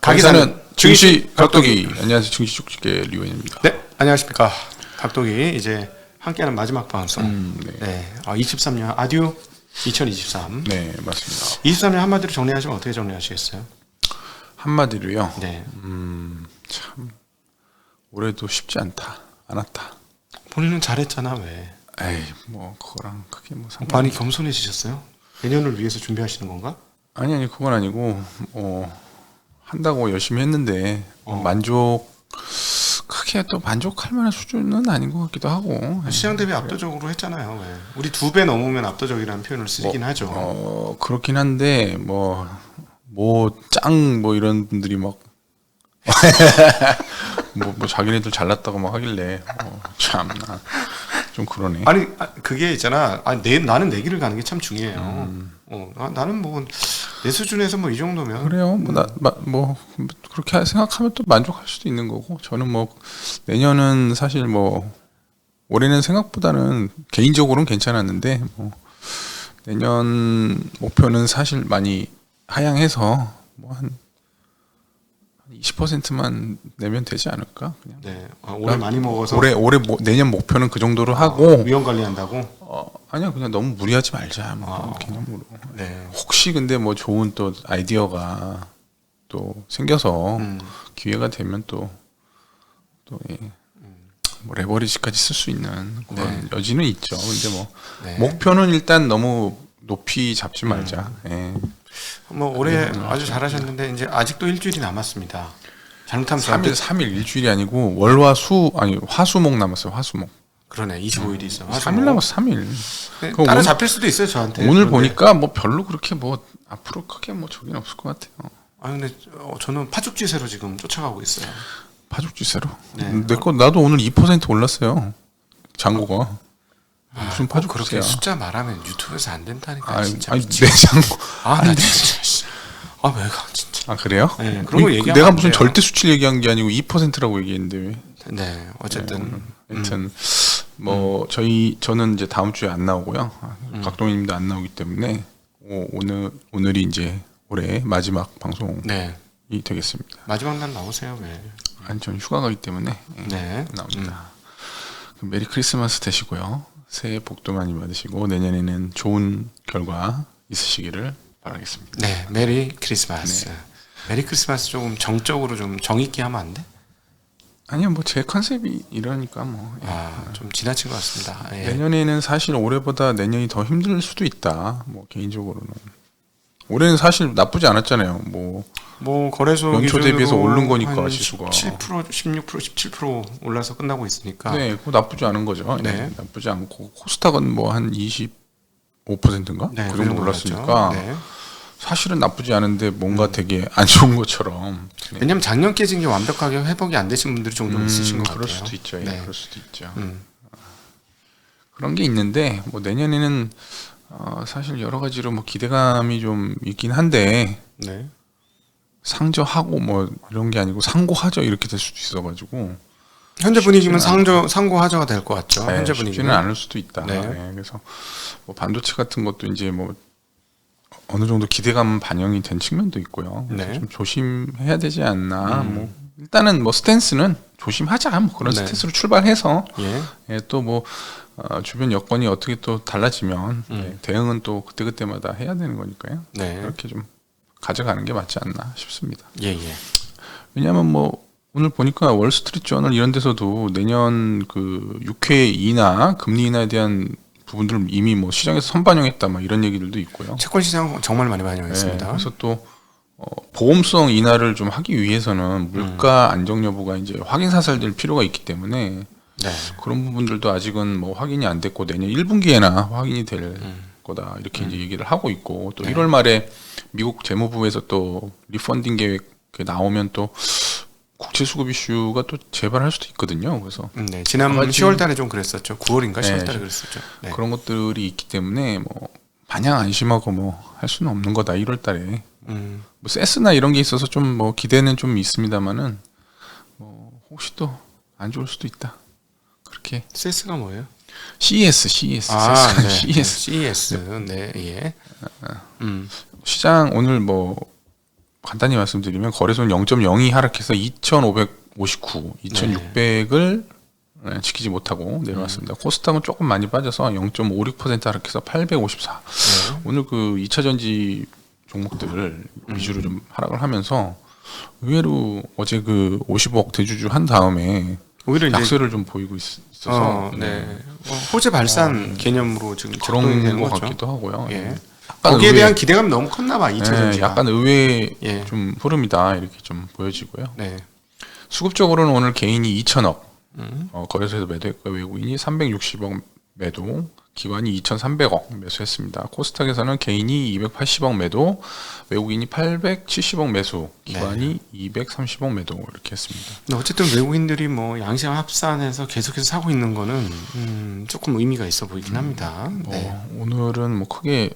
가기사는 증시 각도기. 안녕하세요. 증시 축제 류현입니다. 네, 안녕하십니까. 각도기 이제 함께하는 마지막 방송. 네. 네, 23년 아듀 2023. 네, 맞습니다. 23년 한마디로 정리하시면 어떻게 정리하시겠어요? 한마디로요. 네. 참 올해도 쉽지 않았다. 본인은 잘했잖아 왜? 에이, 뭐 그거랑 크게 뭐 상관. 많이 겸손해지셨어요? 내년을 위해서 준비하시는 건가? 아니 그건 아니고 한다고 열심히 했는데 만족 크게 또 만족할 만한 수준은 아닌 것 같기도 하고. 시장 대비 압도적으로 했잖아요. 왜? 우리 2배 넘으면 압도적이라는 표현을 쓰긴 하죠. 그렇긴 한데 짱 이런 분들이 막 뭐 자기네들 잘났다고 막 하길래 참 좀 그러네. 아니 그게 있잖아. 나는 내 길을 가는 게 참 중요해요. 나는 뭐 내 수준에서 뭐 이 정도면 그래요. 뭐 그렇게 생각하면 또 만족할 수도 있는 거고. 저는 뭐 내년은 사실 뭐 올해는 생각보다는 개인적으로는 괜찮았는데 뭐 내년 목표는 사실 많이 하향해서 뭐 한 20%만 내면 되지 않을까? 그냥. 네. 올해 많이 먹어서 올해 내년 목표는 그 정도로 하고 위험 관리한다고? 아니야 그냥 너무 무리하지 말자 뭐 개념으로. 네. 혹시 근데 뭐 좋은 또 아이디어가 또 생겨서 기회가 되면 또 뭐 레버리지까지 쓸 수 있는 그런 여지는 있죠. 근데 뭐 목표는 일단 너무 높이 잡지 말자. 예. 뭐 올해 아주 잘하셨는데 이제 아직도 일주일이 남았습니다. 잘못하면 3일 일주일이 아니고 화수목 남았어요. 화수목. 그러네. 25일이 있어. 3일 남았어. 3일. 네, 따로 잡힐 수도 있어요, 저한테. 오늘 그런데. 보니까 뭐 별로 그렇게 뭐 앞으로 크게 뭐 저긴 없을 것 같아요. 근데 저는 파죽지세로 지금 쫓아가고 있어요. 파죽지세로? 네. 나도 오늘 2% 올랐어요. 잔고가. 무슨 파죽지세야? 그렇게 숫자 말하면 유튜브에서 안 된다니까. 진짜. 내 잔고. 나 진짜. 왜가 진짜. 그래요? 네, 그런 거 얘기하면 내가 안 무슨 돼요. 절대 수치를 얘기한 게 아니고 2%라고 얘기했는데 왜? 네, 어쨌든. 하여튼 저는 이제 다음 주에 안 나오고요. 각동님도 안 나오기 때문에 오늘이 이제 올해 마지막 방송이 되겠습니다. 마지막 날 나오세요, 왜? 아니 전 휴가 가기 때문에 나옵니다. 그럼 메리 크리스마스 되시고요. 새해 복도 많이 받으시고 내년에는 좋은 결과 있으시기를 바라겠습니다. 네, 메리 크리스마스. 메리 크리스마스 조금 정적으로 좀 정있게 하면 안 돼? 아니요, 뭐 제 컨셉이 이러니까 뭐. 좀 지나친 것 같습니다. 예. 내년에는 사실 올해보다 내년이 더 힘들 수도 있다. 뭐 개인적으로는 올해는 사실 나쁘지 않았잖아요. 뭐 거래소 연초 대비해서 오른 거니까 한 지수가 7%, 16%, 17% 올라서 끝나고 있으니까. 네, 그거 나쁘지 않은 거죠. 네. 나쁘지 않고 코스닥은 뭐 한 25%인가? 네, 그 정도 올랐으니까 네. 사실은 나쁘지 않은데 뭔가 되게 안 좋은 것처럼. 왜냐면 작년 깨진 게 완벽하게 회복이 안 되신 분들이 종종 있으신 것 같아요. 그럴 수도 있죠. 네. 그럴 수도 있죠. 그런 게 있는데 뭐 내년에는 사실 여러 가지로 뭐 기대감이 좀 있긴 한데 상저하고 뭐 이런 게 아니고 상고하저 이렇게 될 수도 있어가지고 현재 분위기면 상고하저가 될 것 같죠. 현재 분위기는 쉽지는 않을 수도 있다. 네. 그래서 뭐 반도체 같은 것도 이제 뭐 어느 정도 기대감 반영이 된 측면도 있고요. 좀 조심해야 되지 않나. 뭐 일단은 뭐 스탠스는 조심하자. 뭐 그런 스탠스로 출발해서 또 뭐 주변 여건이 어떻게 또 달라지면 대응은 또 그때그때마다 해야 되는 거니까요. 그렇게 좀 가져가는 게 맞지 않나 싶습니다. 왜냐하면 뭐 오늘 보니까 월스트리트저널 이런 데서도 내년 그 6회 인하 금리 인하에 대한 부분들을 이미 뭐 시장에서 선반영했다 막 이런 얘기들도 있고요. 채권 시장 정말 많이 반영했습니다. 그래서 또 보험성 인하를 좀 하기 위해서는 물가 안정 여부가 이제 확인 사살될 필요가 있기 때문에 그런 부분들도 아직은 뭐 확인이 안 됐고 내년 1분기에나 확인이 될 거다 이렇게 이제 얘기를 하고 있고 또 1월 말에 미국 재무부에서 또 리펀딩 계획 나오면 또 국채 수급 이슈가 또 재발할 수도 있거든요. 그래서 지난 10월달에 좀 그랬었죠. 9월인가 10월달에 그랬었죠. 그런 것들이 있기 때문에 뭐 마냥 안심하고 뭐 할 수는 없는 거다. 1월달에 뭐 세스나 이런 게 있어서 좀 뭐 기대는 좀 있습니다만은 뭐 혹시 또 안 좋을 수도 있다. 그렇게 세스가 뭐예요? CES. CES. 시장 시장 오늘 뭐 간단히 말씀드리면 거래소는 0.02 하락해서 2,559, 2,600을 지키지 못하고 내려왔습니다. 코스닥은 조금 많이 빠져서 0.56% 하락해서 854. 오늘 그 2차 전지 종목들 위주로 좀 하락을 하면서 의외로 어제 그 50억 대주주 한 다음에 오히려 약세를 좀 보이고 있어서 호재 발산 개념으로 지금 그런 작동이 되는 것 거죠. 같기도 하고요. 예. 약간 거기에 의외, 대한 기대감이 너무 컸나 봐. 2차 전지가. 약간 의외 예. 좀 흐름이다 이렇게 좀 보여지고요. 네. 수급적으로는 오늘 개인이 2천억 거래소에서 매도했고 외국인이 360억 매도, 기관이 2,300억 매수했습니다. 코스닥에서는 개인이 280억 매도, 외국인이 870억 매수, 기관이 230억 매도 이렇게 했습니다. 근데 어쨌든 외국인들이 뭐 양심 합산해서 계속해서 사고 있는 거는 조금 의미가 있어 보이긴 합니다. 네. 오늘은 뭐 크게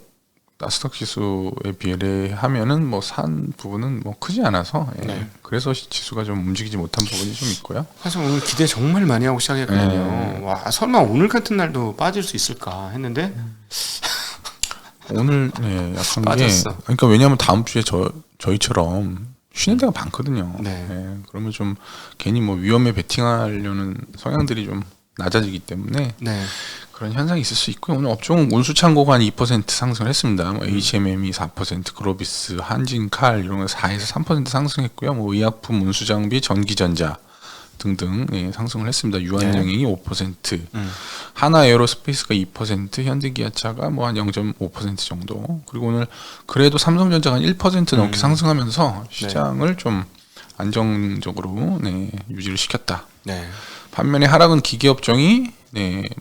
나스닥 지수에 비례하면은 뭐 산 부분은 뭐 크지 않아서 그래서 지수가 좀 움직이지 못한 부분이 좀 있고요. 사실 오늘 기대 정말 많이 하고 시작했거든요. 와, 설마 오늘 같은 날도 빠질 수 있을까 했는데 오늘 약간 빠졌어. 게 그러니까 왜냐하면 다음 주에 저희처럼 쉬는 데가 많거든요. 그러면 좀 괜히 뭐 위험에 베팅하려는 성향들이 좀 낮아지기 때문에 그런 현상이 있을 수 있고요. 오늘 업종 운수창고가 한 2% 상승을 했습니다. 뭐 HMM이 4%, 그로비스, 한진칼 이런 거 4에서 3% 상승했고요. 뭐 의약품, 운수장비, 전기전자 등등 상승을 했습니다. 유한영행이 5%, 하나에어로스페이스가 2%, 현대기아차가 뭐 한 0.5% 정도. 그리고 오늘 그래도 삼성전자가 한 1% 넘게 상승하면서 시장을 좀 안정적으로 유지를 시켰다. 반면에 하락은 기계업종이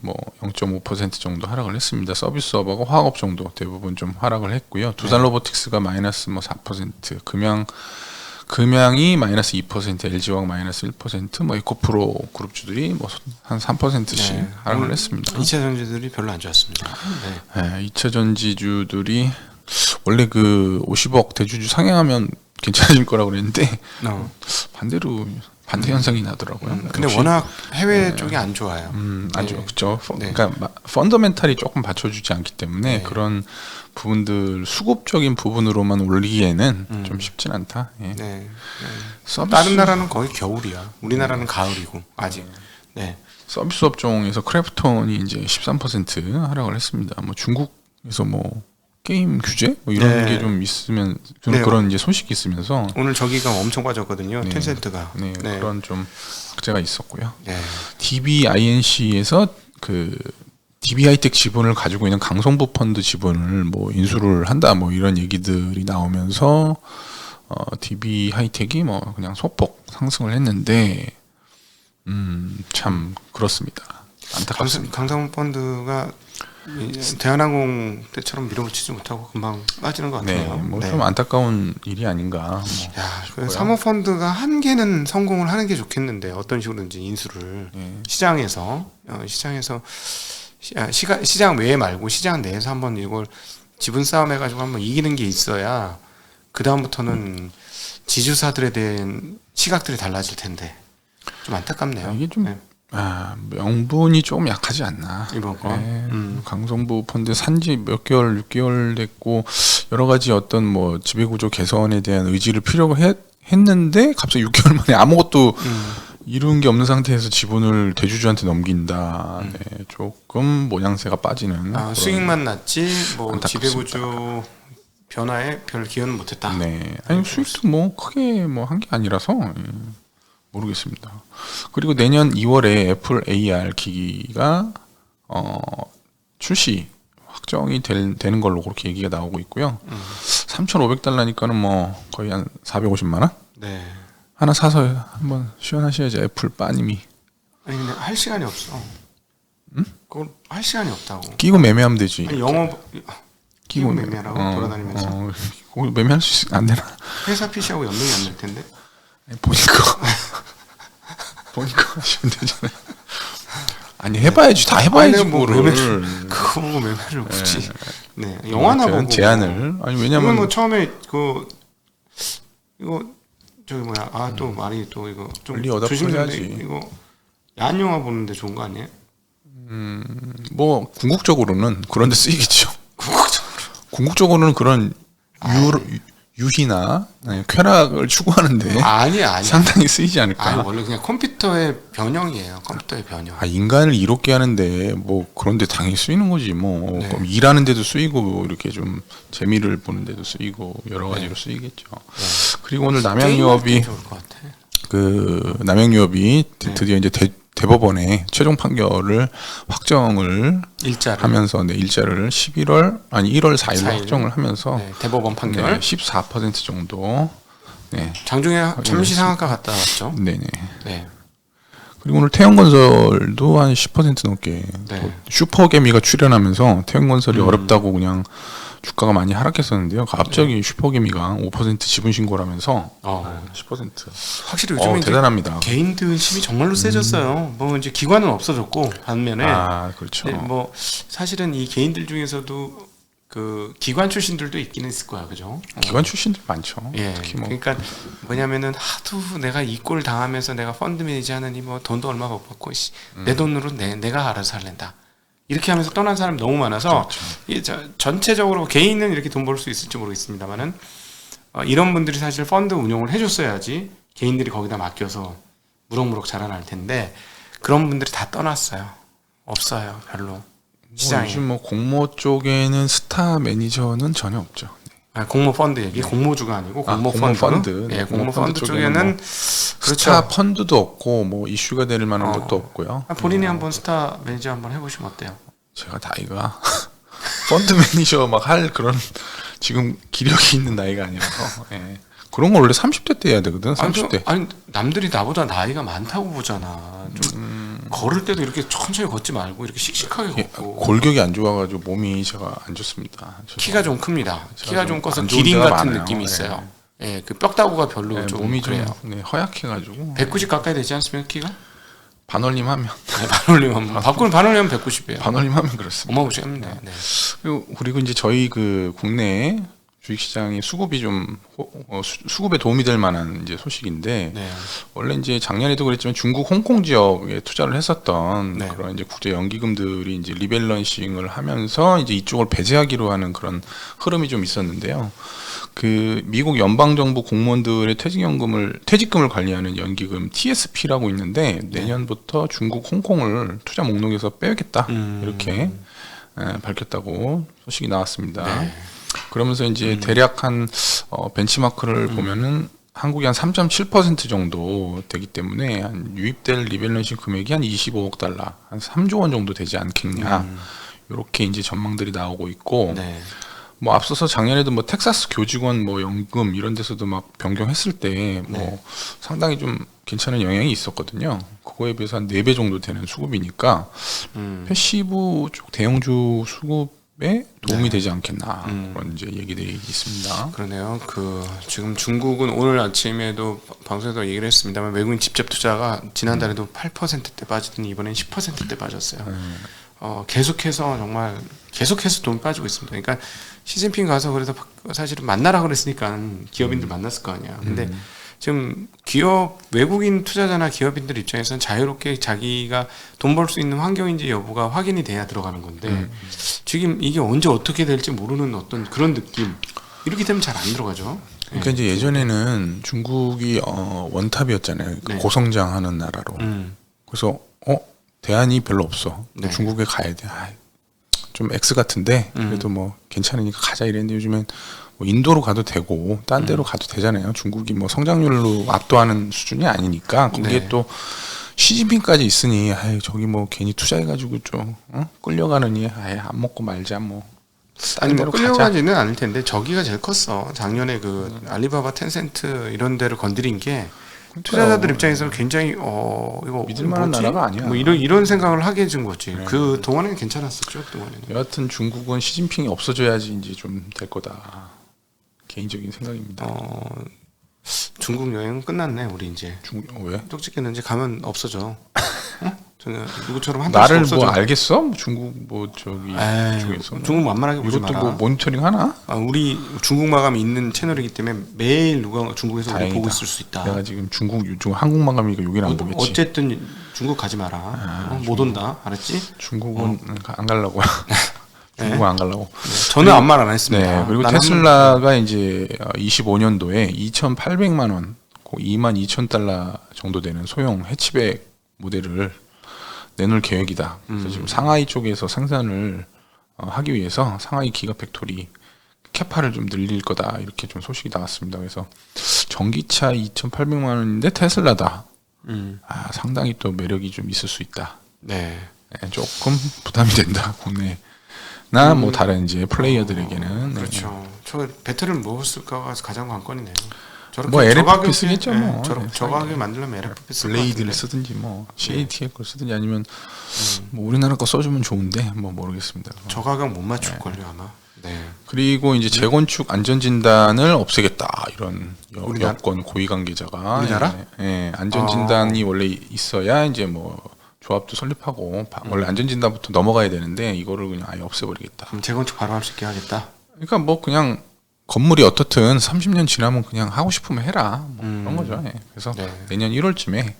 뭐 0.5% 정도 하락을 했습니다. 서비스업하고 화학업 정도 대부분 좀 하락을 했고요. 두산로보틱스가 마이너스 뭐 4%, 금양이 마이너스 2%, LG화학 마이너스 1%, 뭐 에코프로 그룹주들이 뭐 한 3%씩 하락을 했습니다. 2차 전지들이 별로 안 좋았습니다. 2차 전지주들이 원래 그 50억 대주주 상향하면 괜찮아질 거라고 그랬는데 반대로 반대 현상이 나더라고요. 근데 워낙 해외 쪽이 안 좋아요. 안 좋아, 그렇죠. 그러니까 펀더멘탈이 조금 받쳐주지 않기 때문에 그런 부분들 수급적인 부분으로만 올리기에는 좀 쉽진 않다. 다른 나라는 거의 겨울이야. 우리나라는 가을이고 아직. 서비스 업종에서 크래프톤이 이제 13% 하락을 했습니다. 뭐 중국에서 뭐 게임 규제 뭐 이런 게 좀 있으면 그런 이제 소식이 있으면서 오늘 저기가 엄청 빠졌거든요. 텐센트가. 그런 좀 악재가 있었고요. DBINC에서 그 DB하이텍 지분을 가지고 있는 강성부 펀드 지분을 뭐 인수를 한다 뭐 이런 얘기들이 나오면서 DB하이텍이 뭐 그냥 소폭 상승을 했는데 참 그렇습니다. 안타깝습니다. 강성부 펀드가 대한항공 때처럼 밀어붙이지 못하고 금방 빠지는 것 같아요. 뭐 좀 안타까운 일이 아닌가. 그 사모펀드가 한 개는 성공을 하는 게 좋겠는데 어떤 식으로든지 인수를 시장에서 시장 외에 말고 시장 내에서 한번 이걸 지분 싸움 해가지고 한번 이기는 게 있어야 그 다음부터는 지주사들에 대한 시각들이 달라질 텐데 좀 안타깝네요. 이게 좀 명분이 조금 약하지 않나. 이번 거. 강성부 펀드 산지 몇 개월, 6개월 됐고 여러 가지 어떤 뭐 지배구조 개선에 대한 의지를 필요로 했는데 갑자기 6개월 만에 아무것도 이룬 게 없는 상태에서 지분을 대주주한테 넘긴다. 조금 모양새가 빠지는. 수익만 났지 뭐 지배구조 변화에 별 기여는 못했다. 아니 수익도 뭐 크게 뭐 한 게 아니라서. 모르겠습니다. 그리고 내년 2월에 애플 AR 기기가 출시 확정이 되는 걸로 그렇게 얘기가 나오고 있고요. $3,500니까는 뭐 거의 한 450만 원? 하나 사서 한번 시연하셔야지 애플 빠님이. 아니 근데 할 시간이 없어. 그걸 할 시간이 없다고. 끼고 매매하면 되지. 아니, 영업 끼고 매매하라고 돌아다니면서. 매매할 수 안 되나? 회사 PC하고 연동이 안 될 텐데. 보니까 하시면 되잖아요. 아니 해봐야지. 다 해봐야지. 그거 보고 매매를 굳이. 영화나 보고 제안을. 아니 왜냐면 뭐 처음에 이거 저기 뭐야 또 말이 또 이거 좀 조심해야지. 이거 야한 영화 보는데 좋은 거 아니에요? 뭐 궁극적으로는 그런데 쓰이겠죠. 궁극적으로는 그런 유희나 쾌락을 추구하는데 아니. 상당히 쓰이지 않을까. 아니 원래 그냥 컴퓨터의 변형이에요. 컴퓨터의 변형. 인간을 이롭게 하는데 뭐 그런데 당연히 쓰이는 거지 뭐. 네. 그럼 일하는데도 쓰이고 이렇게 좀 재미를 보는데도 쓰이고 여러 가지로 쓰이겠죠. 그리고 오늘 남양유업이 좋을 것 같아. 그 남양유업이 드디어 이제 대법원에 최종 판결을 확정을 일자를 하면서 일자를 1월 4일로 4일. 확정을 하면서 대법원 판결 14% 정도. 장중에 잠시 상한가 갔다 왔죠. 네네. 네. 그리고 오늘 태영건설도 한 10% 넘게 슈퍼개미가 출연하면서 태영건설이 어렵다고 그냥 주가가 많이 하락했었는데요. 갑자기 슈퍼개미가 5% 지분 신고라면서 10%. 확실히 요즘에 이제 대단합니다. 개인들 힘이 정말로 세졌어요. 뭐 이제 기관은 없어졌고 반면에 그렇죠. 뭐 사실은 이 개인들 중에서도 그 기관 출신들도 있기는 있을 거야, 그죠? 기관 출신들 많죠. 예. 특히 뭐 그러니까 뭐냐면은 하도 내가 이 꼴 당하면서 내가 펀드 매니저 하느니 뭐 돈도 얼마 못 받고 내 돈으로 내가 알아서 할랜다. 이렇게 하면서 떠난 사람이 너무 많아서 전체적으로 개인은 이렇게 돈 벌 수 있을지 모르겠습니다만은 이런 분들이 사실 펀드 운용을 해줬어야지 개인들이 거기다 맡겨서 무럭무럭 자라날 텐데 그런 분들이 다 떠났어요. 없어요, 별로. 시장에. 요즘 뭐 공모 쪽에는 스타 매니저는 전혀 없죠. 공모 펀드 얘기, 공모주가 아니고 공모 펀드. 예, 공모 펀드 쪽에는 스타 펀드도 없고 뭐 이슈가 될 만한 것도 없고요. 본인이 한번 스타 매니저 한번 해보시면 어때요? 제가 나이가 펀드 매니저 막 할 그런 지금 기력이 있는 나이가 아니라서 그런 거 원래 30대 때 해야 되거든. 30대. 아니 남들이 나보다 나이가 많다고 보잖아. 좀 걸을 때도 이렇게 천천히 걷지 말고 이렇게 씩씩하게 걷고. 골격이 안 좋아가지고 몸이 제가 안 좋습니다. 키가 좀 큽니다. 키가 좀 커서 기린 같은 많아요. 느낌이 있어요. 예, 그 뼈다구가 별로 좀 몸이 그래요. 좀 허약해가지고. 190 가까이 되지 않습니까 키가? 반올림 하면. 반올림 하면. 박근혜 반올림 하면 190이에요. 반올림 하면 그렇습니다. 어마무시합니다. 네. 그리고 이제 저희 그 국내 주식시장이 수급이 좀 수급에 도움이 될 만한 이제 소식인데 원래 이제 작년에도 그랬지만 중국 홍콩 지역에 투자를 했었던 그런 이제 국제 연기금들이 이제 리밸런싱을 하면서 이제 이쪽을 배제하기로 하는 그런 흐름이 좀 있었는데요. 그 미국 연방 정부 공무원들의 퇴직금을 관리하는 연기금 TSP라고 있는데 내년부터 중국 홍콩을 투자 목록에서 빼겠다 이렇게 밝혔다고 소식이 나왔습니다. 그러면서 이제 대략 한 벤치마크를 보면은 한국이 한 3.7% 정도 되기 때문에 한 유입될 리밸런싱 금액이 한 25억 달러, 한 3조 원 정도 되지 않겠냐. 이렇게 이제 전망들이 나오고 있고 뭐 앞서서 작년에도 뭐 텍사스 교직원 뭐 연금 이런 데서도 막 변경했을 때 뭐 상당히 좀 괜찮은 영향이 있었거든요. 그거에 비해서 한 4배 정도 되는 수급이니까 패시브 쪽 대형주 수급에 도움이 되지 않겠나 그런 이제 얘기들이 있습니다. 그러네요. 그 지금 중국은 오늘 아침에도 방송에서 얘기를 했습니다만 외국인 직접 투자가 지난달에도 8%대 빠지더니 이번엔 10%대 빠졌어요. 계속해서 정말 계속해서 돈이 빠지고 있습니다. 그러니까 시진핑 가서 그래서 사실은 만나라 그랬으니까 기업인들 만났을 거 아니야. 근데 지금 외국인 투자자나 기업인들 입장에서는 자유롭게 자기가 돈 벌 수 있는 환경인지 여부가 확인이 돼야 들어가는 건데 지금 이게 언제 어떻게 될지 모르는 어떤 그런 느낌 이렇게 되면 잘 안 들어가죠. 그러니까 이제 예전에는 중국이 원탑이었잖아요. 고성장하는 나라로. 그래서 대안이 별로 없어. 중국에 가야 돼. 좀 X 같은데 그래도 뭐 괜찮으니까 가자 이랬는데 요즘엔 뭐 인도로 가도 되고 딴 데로 가도 되잖아요. 중국이 뭐 성장률로 압도하는 수준이 아니니까 거기에 또 시진핑까지 있으니 저기 뭐 괜히 투자해가지고 좀 끌려가느니 안 먹고 말자 뭐. 아니 뭐 끌려가지는 않을 텐데 저기가 제일 컸어. 작년에 그 알리바바, 텐센트 이런 데를 건드린 게 투자자들 입장에서는 굉장히 이거 믿을 만한 나라가 아니야. 뭐 이런 생각을 하게 해준 거지. 그 동안에는 괜찮았었죠. 그 동안에는. 여하튼 중국은 시진핑이 없어져야지 이제 좀 될 거다. 개인적인 생각입니다. 중국 여행은 끝났네. 우리 이제. 왜? 쪽집게는 이제 가면 없어져. 누구처럼 한 나를 없어져. 뭐 알겠어? 중국 뭐 저기 쪽에서 중국 만만하게 보지 마라. 이것도 뭐 모니터링 하나? 우리 중국 마감이 있는 채널이기 때문에 매일 누가 중국에서 우리 보고 있을 수 있다. 내가 지금 한국 마감이니까 여기는 안 보겠지. 어쨌든 중국 가지 마라. 못 온다. 알았지? 중국은 안 가려고. 중국 안 가려고. 저는 아무 말 안 했습니다. 네, 그리고 테슬라가 이제 25년도에 2,800만 원, 22,000달러 정도 되는 소형 해치백 모델을 내놓을 계획이다. 그래서 지금 상하이 쪽에서 생산을 하기 위해서 상하이 기가팩토리 캐파를 좀 늘릴 거다 이렇게 좀 소식이 나왔습니다. 그래서 전기차 2,800만 원인데 테슬라다. 상당히 또 매력이 좀 있을 수 있다. 네. 네, 조금 부담이 된다 국내나 뭐 다른 이제 플레이어들에게는. 그렇죠. 저 배터리를 뭐 쓸까가 가장 관건이네요. 뭐 LFP 쓰겠죠. 뭐 저 가격에 만들려면 LFP 쓸 블레이드를 쓰든지 뭐 CAT의 걸 쓰든지 아니면 뭐 우리나라 거 써주면 좋은데 뭐 모르겠습니다. 저 가격 못 맞출 걸요 아마. 네. 그리고 이제 재건축 안전진단을 없애겠다 이런 여권 고위 관계자가. 우리나라? 예, 안전진단이 원래 있어야 이제 뭐 조합도 설립하고 원래 안전진단부터 넘어가야 되는데 이거를 그냥 아예 없애버리겠다. 그럼 재건축 바로 할 수 있게 하겠다. 그러니까 뭐 그냥 건물이 어떻든 30년 지나면 그냥 하고 싶으면 해라 뭐 그런 거죠. 예. 그래서 네. 내년 1월쯤에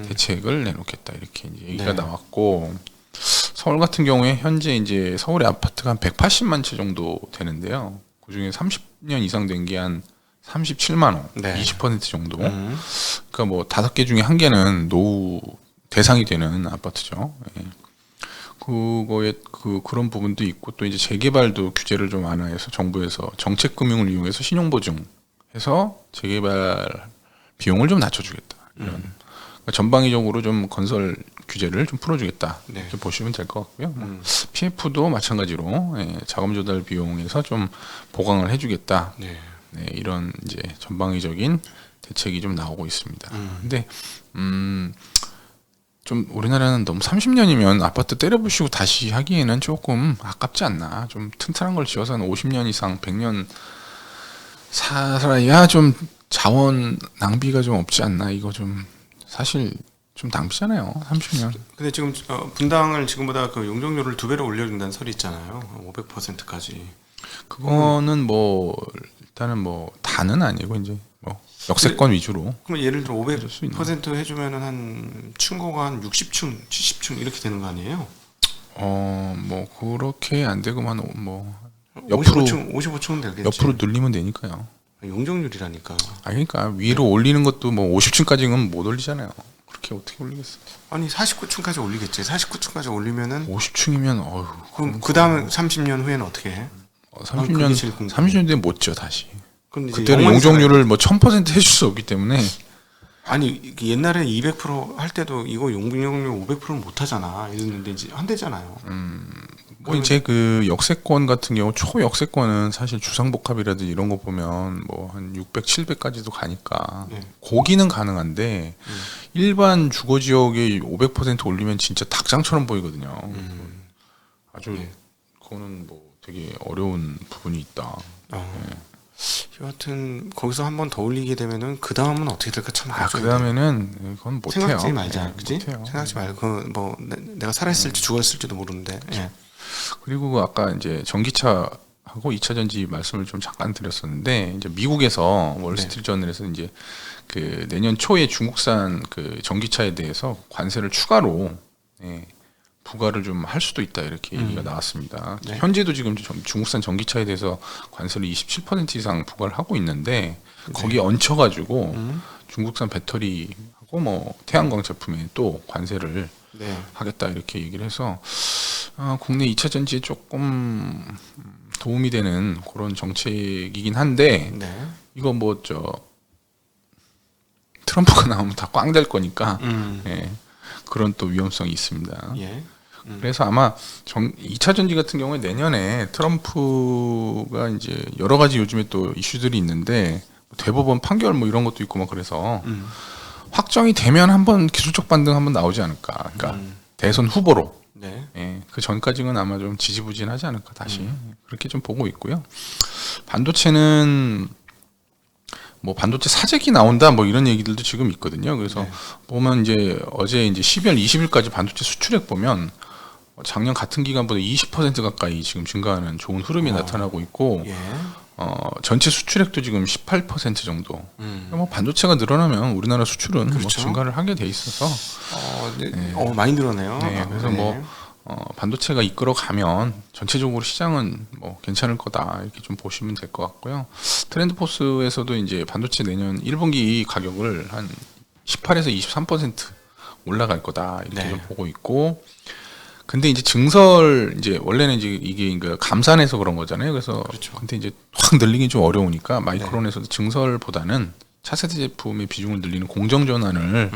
대책을 내놓겠다 이렇게 이제 얘기가 네. 나왔고, 서울 같은 경우에 현재 이제 서울의 아파트가 한 180만 채 정도 되는데요. 그 중에 30년 이상 된 게 한 37만 호, 네. 20% 정도. 그러니까 뭐 5개 중에 1개는 노후 대상이 되는 아파트죠. 예. 그거에 그런 부분도 있고, 또 이제 재개발도 규제를 좀 완화해서 정부에서 정책 금융을 이용해서 신용 보증해서 재개발 비용을 좀 낮춰주겠다. 이런 그러니까 전방위적으로 좀 건설 규제를 좀 풀어주겠다. 네. 이렇게 보시면 될 것 같고요. PF도 마찬가지로 자금 조달 비용에서 좀 보강을 해주겠다. 네. 네, 이런 이제 전방위적인 대책이 좀 나오고 있습니다. 근데 좀 우리나라는 너무 30년이면 아파트 때려부시고 다시 하기에는 조금 아깝지 않나. 좀 튼튼한 걸 지어서 한 50년 이상 100년 살아야 좀 자원 낭비가 좀 없지 않나. 이거 좀 사실 좀 낭비잖아요. 30년. 근데 지금 분당을 지금보다 그 용적률을 2배로 올려준다는 설이 있잖아요. 500%까지. 그거는 뭐 일단은 뭐 다는 아니고 이제 뭐 역세권 위주로. 그럼 예를 들어 수 있는. 500% 해주면은 한 층고가 한 60층, 70층 이렇게 되는 거 아니에요? 뭐 그렇게 안 되고만 뭐 옆으로 55층은 되겠지. 옆으로 늘리면 되니까요. 용적률이라니까. 그러니까 위로 올리는 것도 뭐 50층까지는 못 올리잖아요. 그렇게 어떻게 올리겠어요? 아니 49층까지 올리겠지. 49층까지 올리면은 50층이면 어휴. 그럼 그 다음에 30년 후에는 어떻게 해? 30년 뒤에 못 져 다시. 근데 그때는 용적률을 뭐 1000% 해줄 수 없기 때문에. 아니 옛날에 200%할 때도 이거 용적률 500%는 못 하잖아. 이랬는데 이제 한대잖아요. 뭐 이제 그 역세권 같은 경우 초역세권은 사실 주상복합이라든지 이런 거 보면 뭐 한 600, 700까지도 가니까 네. 고기는 가능한데 일반 주거 지역에 500% 올리면 진짜 닭장처럼 보이거든요. 아주 네. 그거는 뭐 되게 어려운 부분이 있다. 여하튼 거기서 한 번 더 올리게 되면은 그 다음은 어떻게 될까 참 그 다음에는 그건 못 해요. 생각지 말자, 그지? 못해요. 생각지 말고 뭐 내가 살아있을지 죽었을지도 모르는데. 예. 그리고 아까 이제 전기차하고 2차 전지 말씀을 좀 잠깐 드렸었는데, 이제 미국에서 월스트리트저널에서 이제 그 내년 초에 중국산 그 전기차에 대해서 관세를 추가로 부과를 좀 할 수도 있다 이렇게 얘기가 나왔습니다. 네. 현재도 지금 중국산 전기차에 대해서 관세를 27% 이상 부과를 하고 있는데 거기에 얹혀가지고 중국산 배터리하고 뭐 태양광 제품에 또 관세를 네. 하겠다 이렇게 얘기를 해서 국내 2차 전지에 조금 도움이 되는 그런 정책이긴 한데 네. 이거 뭐 트럼프가 나오면 다 꽝 될 거니까 그런 또 위험성이 있습니다. 예. 그래서 아마 2차 전지 같은 경우에 내년에 트럼프가 이제 여러 가지 요즘에 또 이슈들이 있는데 대법원 판결 뭐 이런 것도 있고 막 그래서 확정이 되면 한번 기술적 반등 한번 나오지 않을까. 그러니까 대선 후보로. 네. 그 전까지는 아마 좀 지지부진하지 않을까 다시 그렇게 좀 보고 있고요. 반도체는 뭐 반도체 사재기 나온다 뭐 이런 얘기들도 지금 있거든요. 그래서 보면 이제 어제 이제 12월 20일까지 반도체 수출액 보면 작년 같은 기간보다 20% 가까이 지금 증가하는 좋은 흐름이 나타나고 있고, 예. 전체 수출액도 지금 18% 정도. 뭐 반도체가 늘어나면 우리나라 수출은 뭐 그렇죠. 증가를 하게 돼 있어서 많이 늘어나요. 그래서 뭐 반도체가 이끌어가면 전체적으로 시장은 뭐 괜찮을 거다 이렇게 좀 보시면 될 것 같고요. 트렌드포스에서도 이제 반도체 내년 1분기 가격을 한 18에서 23% 올라갈 거다 이렇게 네. 좀 보고 있고, 근데 이제 증설 이제 원래는 이제 이게 그 감산해서 그런 거잖아요. 그래서 그렇죠. 근데 이제 확 늘리긴 좀 어려우니까 마이크론에서도 증설보다는 차세대 제품의 비중을 늘리는 공정 전환을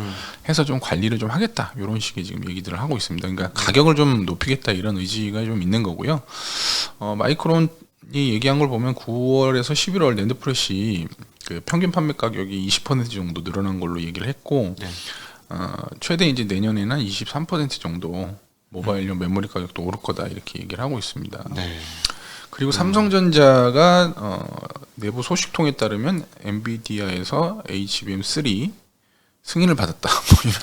해서 좀 관리를 좀 하겠다 이런 식의 지금 얘기들을 하고 있습니다. 그러니까 가격을 좀 높이겠다 이런 의지가 좀 있는 거고요. 마이크론이 얘기한 걸 보면 9월에서 11월 낸드 프레시 그 평균 판매 가격이 20% 정도 늘어난 걸로 얘기를 했고, 네. 최대 이제 내년에는 한 23% 정도 모바일용 메모리 가격도 오를 거다 이렇게 얘기를 하고 있습니다. 네. 그리고 삼성전자가 내부 소식통에 따르면 엔비디아에서 HBM3 승인을 받았다. 뭐 이런.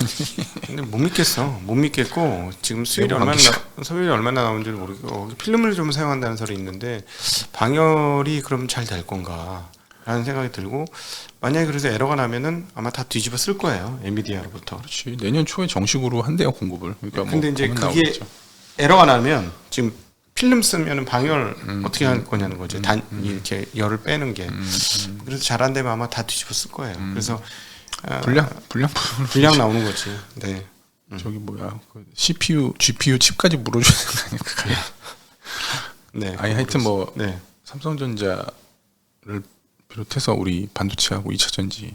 근데 못 믿겠어. 못 믿겠고 지금 수율이 얼마나 나오는지 모르겠고 필름을 좀 사용한다는 설이 있는데 방열이 그럼 잘 될 건가라는 생각이 들고, 만약에 그래서 에러가 나면은 아마 다 뒤집어 쓸 거예요. 엔비디아로부터. 그렇지. 내년 초에 정식으로 한대요 공급을. 그러니까 근데 뭐 이제 보면 그게 나오겠죠. 에러가 나면 지금 필름 쓰면은 방열 어떻게 할 거냐는 거죠. 이렇게 열을 빼는 게. 그래서 잘 안 되면 아마 다 뒤집어 쓸 거예요. 그래서 불량 나오는 거지. 네. 저기 뭐야 그 CPU, GPU 칩까지 물어줘야 되는 거 아니야? 네. 아니 하여튼 뭐 네. 삼성전자를 비롯해서 우리 반도체하고 2차전지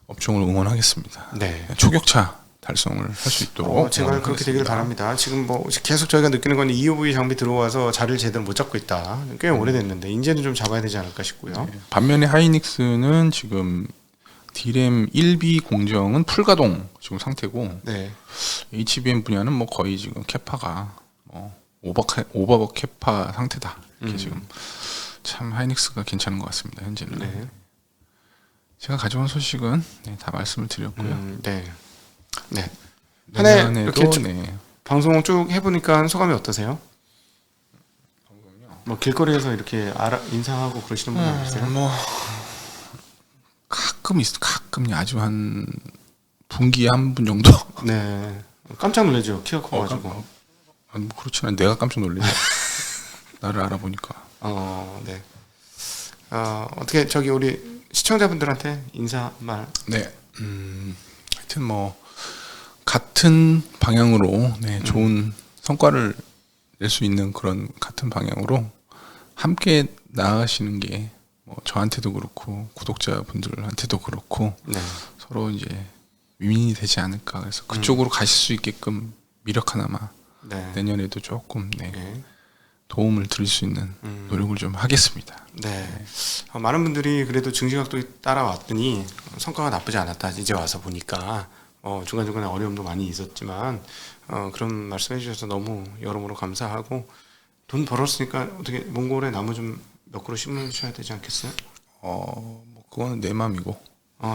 업종을 응원하겠습니다. 네. 초격차 달성을 할 수 있도록 제발 그렇게 되길 바랍니다. 지금 뭐 계속 저희가 느끼는 건 EUV 장비 들어와서 자리를 제대로 못 잡고 있다. 꽤 오래됐는데 이제는 좀 잡아야 되지 않을까 싶고요. 네. 반면에 하이닉스는 지금 D램 1B 공정은 풀가동 지금 상태고, 네. HBM 분야는 뭐 거의 지금 캐파가 오버 캐파 상태다. 이렇게 지금 참 하이닉스가 괜찮은 것 같습니다. 현재는. 네. 제가 가져온 소식은 다 말씀을 드렸고요. 네. 네. 한 해 이렇게 네. 방송 쭉 해보니까 소감이 어떠세요? 뭐 길거리에서 이렇게 인사하고 그러시는 분들 계세요? 뭐 가끔 아주 한 분기에 한 분 정도. 네. 깜짝 놀라죠. 키가 커가지고. 뭐 그렇진 않아. 내가 깜짝 놀래. 나를 알아보니까. 네. 어떻게 저기 우리 시청자분들한테 인사말. 네. 하여튼 뭐 같은 방향으로 좋은 성과를 낼 수 있는 그런 같은 방향으로 함께 나아가시는 게 뭐 저한테도 그렇고 구독자분들한테도 그렇고 네. 서로 이제 윈윈이 되지 않을까. 그래서 그쪽으로 가실 수 있게끔 미력 하나마 네. 내년에도 조금 네. 도움을 드릴 수 있는 노력을 좀 하겠습니다. 네. 많은 분들이 그래도 증시각도에 따라왔더니 성과가 나쁘지 않았다. 이제 와서 보니까 중간중간에 어려움도 많이 있었지만 그런 말씀해 주셔서 너무 여러모로 감사하고, 돈 벌었으니까 어떻게 몽골에 나무 좀 몇 그루 심으셔야 되지 않겠어요? 뭐 그거는 내 맘이고.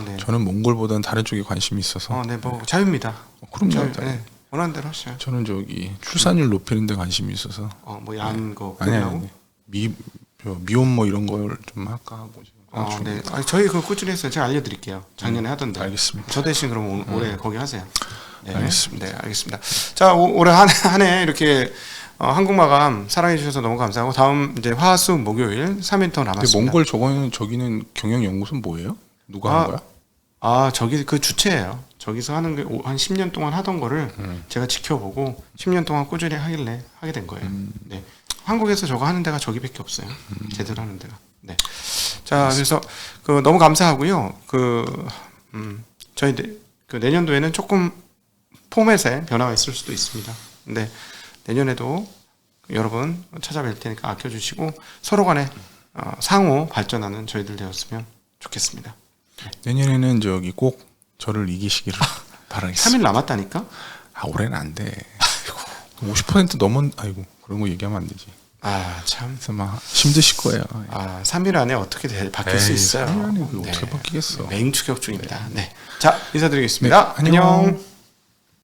네. 저는 몽골보다는 다른 쪽에 관심이 있어서. 네, 뭐 자유입니다. 그럼요. 네. 원하는 대로 하셔요. 저는 저기 출산율 높이는 데 관심이 있어서. 뭐 야한 거 아니 끝나고? 미혼 뭐 이런 걸 좀 할까 하고 지금. 네. 저희 그거 꾸준히 했어요. 제가 알려드릴게요. 작년에 하던데. 알겠습니다. 저 대신 그럼 올해 거기 하세요. 네. 알겠습니다. 네, 알겠습니다. 자, 올해 한 해 이렇게 한국마감 사랑해 주셔서 너무 감사하고, 다음 이제 화수 목요일 3일 더 근데 남았습니다. 몽골 저기는 경영연구소는 뭐예요? 누가 한 거야? 저기 그 주체예요. 저기서 하는 게 한 10년 동안 하던 거를 제가 지켜보고 10년 동안 꾸준히 하길래 하게 된 거예요. 네. 한국에서 저거 하는 데가 저기밖에 없어요. 제대로 하는 데가. 네. 자, 그래서 너무 감사하고요. 저희 내년도에는 조금 포맷에 변화가 있을 수도 있습니다. 근데 내년에도 여러분 찾아뵐 테니까 아껴주시고 서로 간에 상호 발전하는 저희들 되었으면 좋겠습니다. 내년에는 저기 꼭 저를 이기시기를 바라겠습니다. 3일 남았다니까? 올해는 안 돼. 50% 넘은 아이고 그런 거 얘기하면 안 되지. 참. 그래서 막 힘드실 거예요. 3일 안에 어떻게 바뀔 수 있어요? 3일 안에 어떻게 바뀌겠어. 맹추격 중입니다. 네. 자, 인사드리겠습니다. 안녕.